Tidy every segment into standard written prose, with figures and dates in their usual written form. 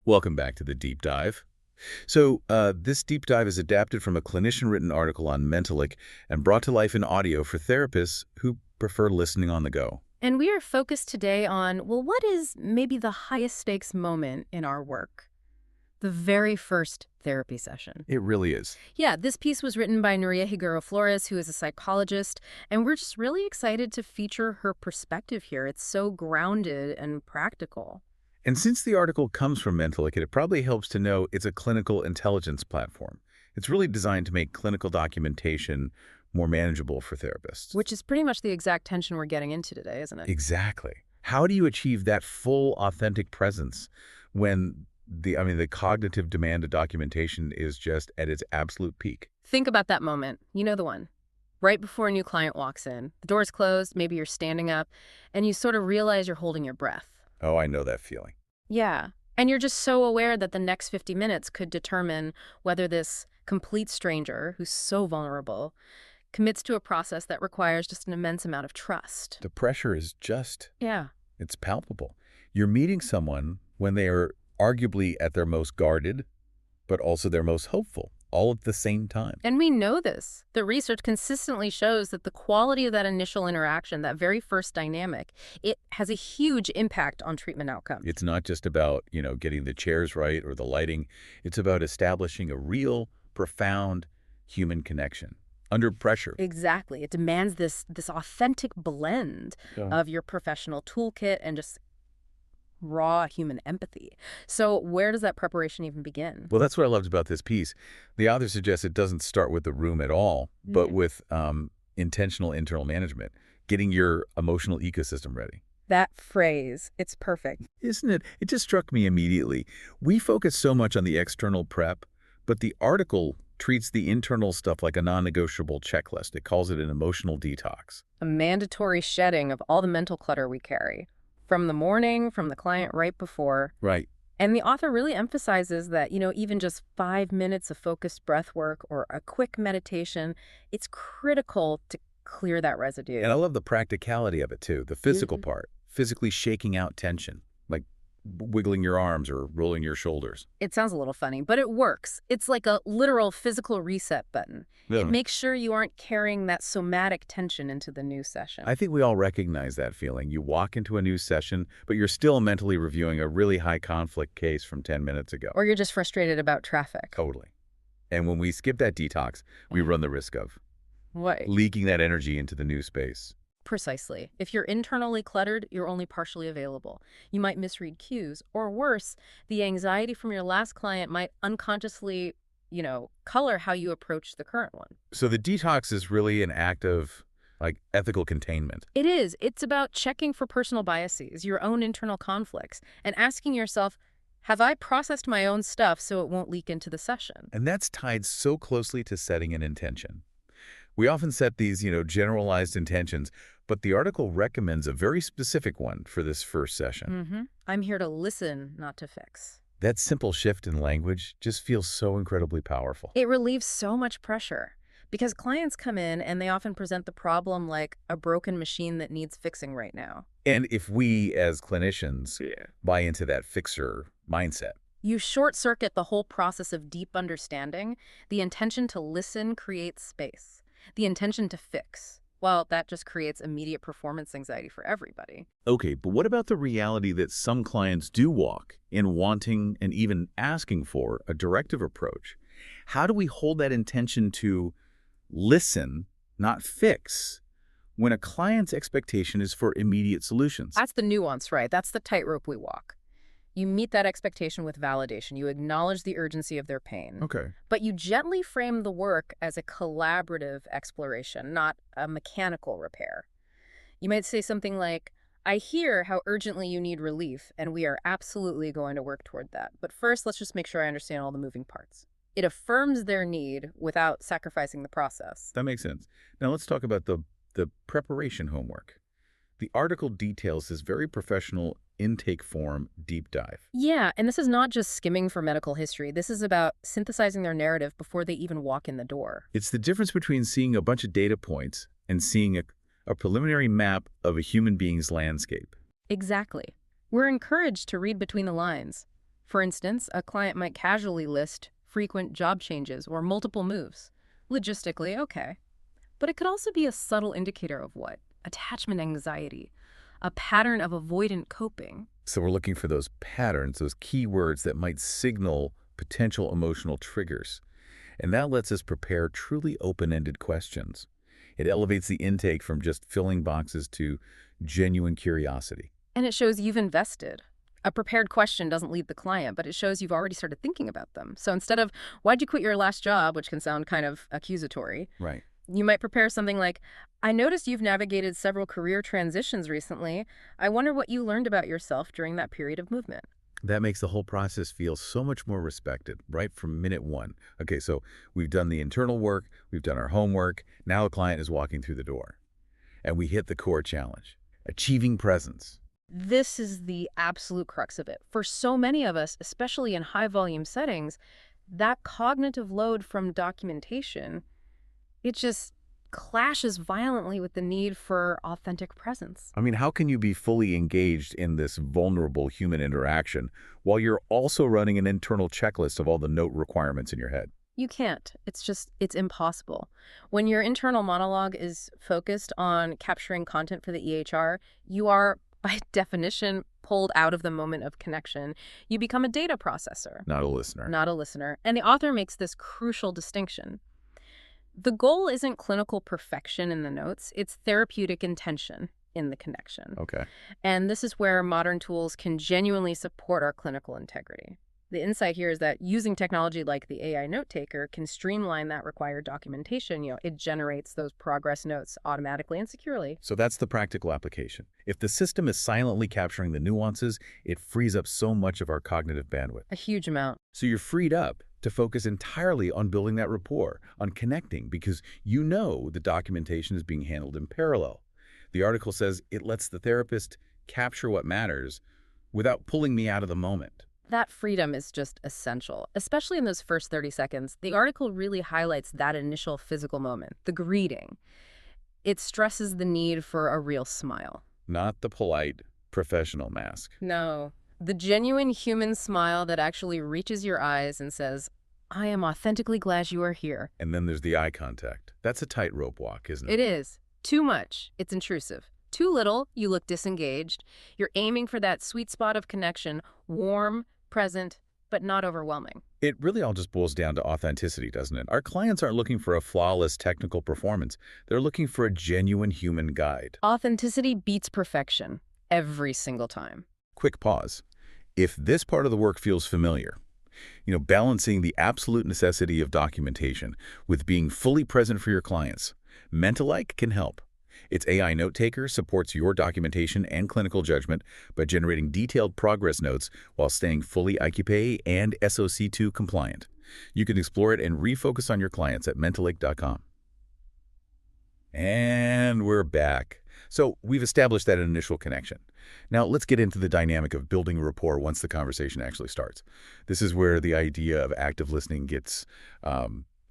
Welcome back to the deep dive. This deep dive is adapted from a clinician-written article on Mentalyc and brought to life in audio for therapists who prefer listening on the go. And we are focused today on, well, what is maybe the highest stakes moment in our work? The very first therapy session. It really is. Yeah, this piece was written by Nurya Higurafloris, who is a psychologist, and we're just really excited to feature her perspective here. It's so grounded and practical. And since the article comes from Mentalyc, it probably helps to know it's a clinical intelligence platform. It's really designed to make clinical documentation more manageable for therapists. Which is pretty much the exact tension we're getting into today, isn't it? Exactly. How do you achieve that full, authentic presence when the cognitive demand of documentation is just at its absolute peak? Think about that moment. You know the one. Right before a new client walks in, the door's closed, maybe you're standing up, and you sort of realize you're holding your breath. Oh, I know that feeling. Yeah. And you're just so aware that the next 50 minutes could determine whether this complete stranger, who's so vulnerable, commits to a process that requires just an immense amount of trust. The pressure is just, Yeah. it's palpable. You're meeting someone when they are arguably at their most guarded, but also their most hopeful, all at the same time. And we know this. The research consistently shows that the quality of that initial interaction, that very first dynamic, it has a huge impact on treatment outcomes. It's not just about, getting the chairs right or the lighting. It's about establishing a real, profound human connection under pressure. Exactly. It demands this authentic blend of your professional toolkit and just raw human empathy. So where does that preparation even begin? Well, that's what I loved about this piece. The author suggests it doesn't start with the room at all, but with intentional internal management, getting your emotional ecosystem ready. That phrase, it's perfect. Isn't it? It just struck me immediately. We focus so much on the external prep, but the article treats the internal stuff like a non-negotiable checklist. It calls it an emotional detox. A mandatory shedding of all the mental clutter we carry. From the morning, from the client right before. Right. And the author really emphasizes that, even just 5 minutes of focused breath work or a quick meditation, it's critical to clear that residue. And I love the practicality of it, too, the physical part, physically shaking out tension, like wiggling your arms or rolling your shoulders. It sounds a little funny, but it works. It's like a literal physical reset button. Yeah. It makes sure you aren't carrying that somatic tension into the new session. I think we all recognize that feeling. You walk into a new session, but you're still mentally reviewing a really high conflict case from 10 minutes ago. Or you're just frustrated about traffic. Totally. And when we skip that detox, we run the risk of What? leaking that energy into the new space. Precisely. If you're internally cluttered, you're only partially available. You might misread cues, or worse, the anxiety from your last client might unconsciously, color how you approach the current one. So the detox is really an act of, ethical containment. It is. It's about checking for personal biases, your own internal conflicts, and asking yourself, have I processed my own stuff so it won't leak into the session? And that's tied so closely to setting an intention. We often set these, generalized intentions, but the article recommends a very specific one for this first session. I'm here to listen, not to fix. That simple shift in language just feels so incredibly powerful. It relieves so much pressure because clients come in and they often present the problem like a broken machine that needs fixing right now. And if we, as clinicians, buy into that fixer mindset, You short-circuit the whole process of deep understanding. The intention to listen creates space. The intention to fix, well, that just creates immediate performance anxiety for everybody. okay, but what about the reality that some clients do walk in wanting and even asking for a directive approach? How do we hold that intention to listen, not fix, when a client's expectation is for immediate solutions? That's the nuance, right? That's the tightrope we walk. You meet that expectation with validation. You acknowledge the urgency of their pain. Okay. But you gently frame the work as a collaborative exploration, not a mechanical repair. You might say something like, I hear how urgently you need relief, and we are absolutely going to work toward that. But first, let's just make sure I understand all the moving parts. It affirms their need without sacrificing the process. That makes sense. Now let's talk about the preparation homework. The article details this very professional intake form deep dive. Yeah, and this is not just skimming for medical history. This is about synthesizing their narrative before they even walk in the door. It's the difference between seeing a bunch of data points and seeing a preliminary map of a human being's landscape. Exactly. We're encouraged to read between the lines. For instance, a client might casually list frequent job changes or multiple moves. Logistically, okay. But it could also be a subtle indicator of what? Attachment anxiety, a pattern of avoidant coping. So we're looking for those patterns, those keywords that might signal potential emotional triggers. And that lets us prepare truly open-ended questions. It elevates the intake from just filling boxes to genuine curiosity. And it shows you've invested. A prepared question doesn't lead the client, but it shows you've already started thinking about them. So instead of, why'd you quit your last job, which can sound kind of accusatory, Right. you might prepare something like, I noticed you've navigated several career transitions recently. I wonder what you learned about yourself during that period of movement. That makes the whole process feel so much more respected, right from minute one. Okay, so we've done the internal work, we've done our homework, now the client is walking through the door. And we hit the core challenge, achieving presence. This is the absolute crux of it. For so many of us, especially in high-volume settings, that cognitive load from documentation, it just clashes violently with the need for authentic presence. I mean, how can you be fully engaged in this vulnerable human interaction while you're also running an internal checklist of all the note requirements in your head? You can't. It's impossible. When your internal monologue is focused on capturing content for the EHR, you are, by definition, pulled out of the moment of connection. You become a data processor. Not a listener. Not a listener. And the author makes this crucial distinction. The goal isn't clinical perfection in the notes, it's therapeutic intention in the connection. Okay. And this is where modern tools can genuinely support our clinical integrity. The insight here is that using technology like the AI note taker can streamline that required documentation. It generates those progress notes automatically and securely. So that's the practical application. If the system is silently capturing the nuances, it frees up so much of our cognitive bandwidth. A huge amount. So you're freed up to focus entirely on building that rapport, on connecting, because you know the documentation is being handled in parallel. The article says it lets the therapist capture what matters without pulling me out of the moment. That freedom is just essential, especially in those first 30 seconds. The article really highlights that initial physical moment, the greeting. It stresses the need for a real smile. Not the polite, professional mask. No, the genuine human smile that actually reaches your eyes and says, I am authentically glad you are here. And then there's the eye contact. That's a tightrope walk, isn't it? It is. Too much, it's intrusive. Too little, you look disengaged. You're aiming for that sweet spot of connection, warm, present, but not overwhelming. It really all just boils down to authenticity, doesn't it? Our clients aren't looking for a flawless technical performance. They're looking for a genuine human guide. Authenticity beats perfection every single time. Quick pause. If this part of the work feels familiar, balancing the absolute necessity of documentation with being fully present for your clients, Mentalyc can help. Its AI note taker supports your documentation and clinical judgment by generating detailed progress notes while staying fully IQPA and SOC2 compliant. You can explore it and refocus on your clients at Mentalyc.com. And we're back. So we've established that initial connection. Now let's get into the dynamic of building rapport once the conversation actually starts. This is where the idea of active listening gets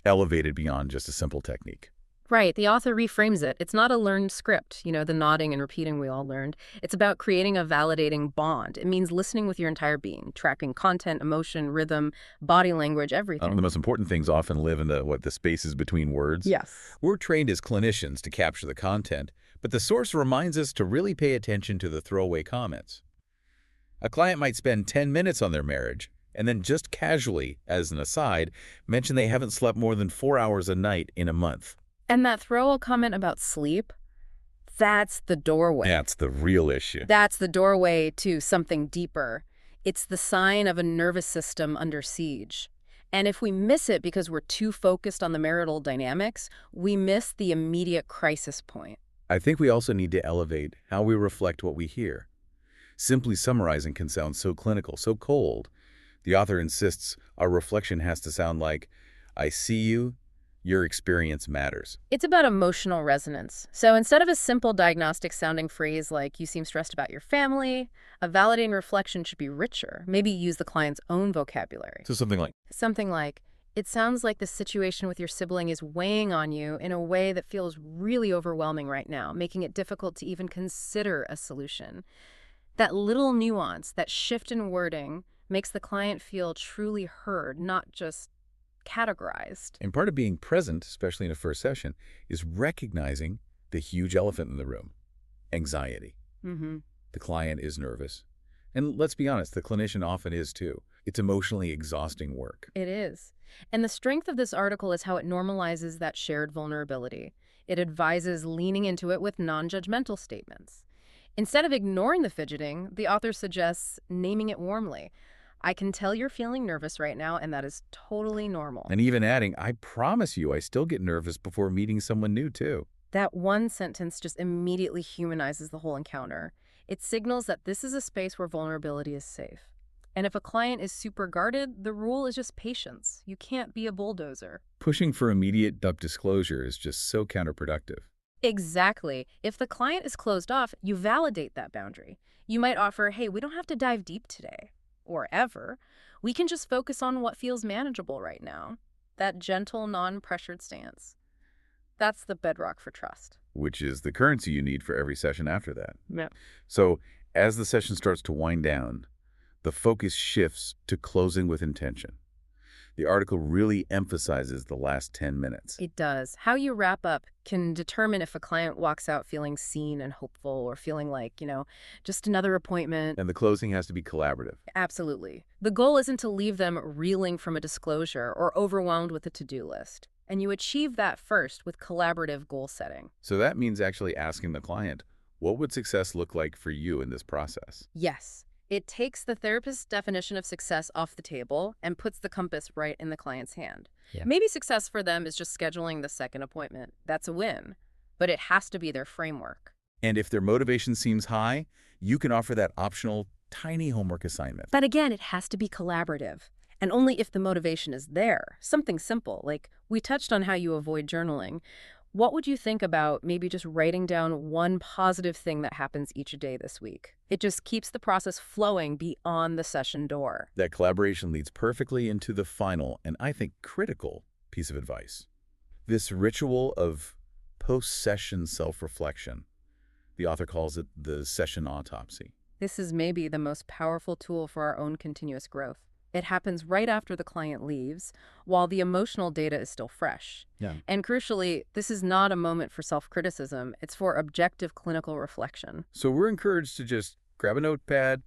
elevated beyond just a simple technique. Right. The author reframes it. It's not a learned script, the nodding and repeating we all learned. It's about creating a validating bond. It means listening with your entire being, tracking content, emotion, rhythm, body language, everything. The most important things often live in the spaces between words. Yes. We're trained as clinicians to capture the content, but the source reminds us to really pay attention to the throwaway comments. A client might spend 10 minutes on their marriage and then just casually, as an aside, mention they haven't slept more than 4 hours a night in a month. And that throw comment about sleep, that's the doorway. That's the real issue. That's the doorway to something deeper. It's the sign of a nervous system under siege. And if we miss it because we're too focused on the marital dynamics, we miss the immediate crisis point. I think we also need to elevate how we reflect what we hear. Simply summarizing can sound so clinical, so cold. The author insists our reflection has to sound like, I see you. Your experience matters. It's about emotional resonance. So instead of a simple diagnostic sounding phrase like, you seem stressed about your family, a validating reflection should be richer. Maybe use the client's own vocabulary. So something like, it sounds like the situation with your sibling is weighing on you in a way that feels really overwhelming right now, making it difficult to even consider a solution. That little nuance, that shift in wording, makes the client feel truly heard, not just categorized. And part of being present, especially in a first session, is recognizing the huge elephant in the room, anxiety. Mm-hmm. The client is nervous. And let's be honest, the clinician often is too. It's emotionally exhausting work. It is. And the strength of this article is how it normalizes that shared vulnerability. It advises leaning into it with non-judgmental statements. Instead of ignoring the fidgeting, the author suggests naming it warmly. I can tell you're feeling nervous right now, and that is totally normal. And even adding, I promise you, I still get nervous before meeting someone new too. That one sentence just immediately humanizes the whole encounter. It signals that this is a space where vulnerability is safe. And if a client is super guarded, the rule is just patience. You can't be a bulldozer. Pushing for immediate disclosure is just so counterproductive. Exactly. If the client is closed off, you validate that boundary. You might offer, hey, we don't have to dive deep today, or ever. We can just focus on what feels manageable right now. That gentle, non-pressured stance. That's the bedrock for trust. Which is the currency you need for every session after that. Yeah. So as the session starts to wind down, the focus shifts to closing with intention. The article really emphasizes the last 10 minutes. It does. How you wrap up can determine if a client walks out feeling seen and hopeful or feeling like, just another appointment. And the closing has to be collaborative. Absolutely. The goal isn't to leave them reeling from a disclosure or overwhelmed with a to-do list. And you achieve that first with collaborative goal setting. So that means actually asking the client, what would success look like for you in this process? Yes. It takes the therapist's definition of success off the table and puts the compass right in the client's hand. Yeah. Maybe success for them is just scheduling the second appointment. That's a win. But it has to be their framework. And if their motivation seems high, you can offer that optional, tiny homework assignment. But again, it has to be collaborative. And only if the motivation is there. Something simple, like we touched on how you avoid journaling. What would you think about maybe just writing down one positive thing that happens each day this week? It just keeps the process flowing beyond the session door. That collaboration leads perfectly into the final, and I think critical, piece of advice. This ritual of post-session self-reflection. The author calls it the session autopsy. This is maybe the most powerful tool for our own continuous growth. It happens right after the client leaves, while the emotional data is still fresh. Yeah. And crucially, this is not a moment for self-criticism. It's for objective clinical reflection. So we're encouraged to just grab a notepad,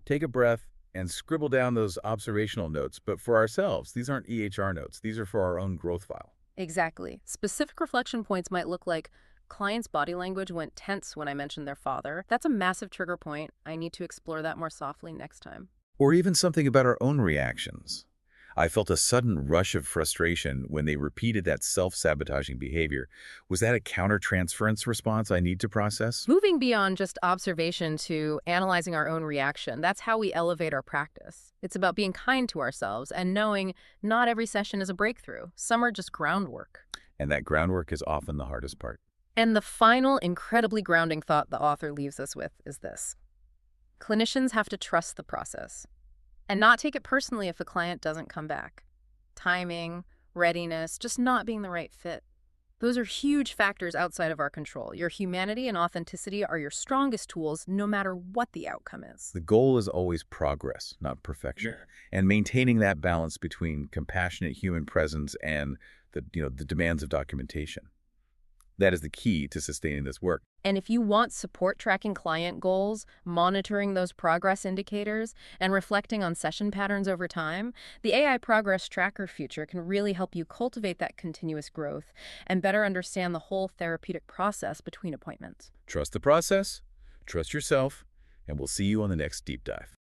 take a breath, and scribble down those observational notes. But for ourselves, these aren't EHR notes. These are for our own growth file. Exactly. Specific reflection points might look like, client's body language went tense when I mentioned their father. That's a massive trigger point. I need to explore that more softly next time. Or even something about our own reactions. I felt a sudden rush of frustration when they repeated that self-sabotaging behavior. Was that a counter-transference response I need to process? Moving beyond just observation to analyzing our own reaction, that's how we elevate our practice. It's about being kind to ourselves and knowing not every session is a breakthrough. Some are just groundwork. And that groundwork is often the hardest part. And the final, incredibly grounding thought the author leaves us with is this. Clinicians have to trust the process and not take it personally if a client doesn't come back. Timing, readiness, just not being the right fit. Those are huge factors outside of our control. Your humanity and authenticity are your strongest tools no matter what the outcome is. The goal is always progress, not perfection. Sure. And maintaining that balance between compassionate human presence and the demands of documentation. That is the key to sustaining this work. And if you want support tracking client goals, monitoring those progress indicators, and reflecting on session patterns over time, the AI Progress Tracker feature can really help you cultivate that continuous growth and better understand the whole therapeutic process between appointments. Trust the process, trust yourself, and we'll see you on the next deep dive.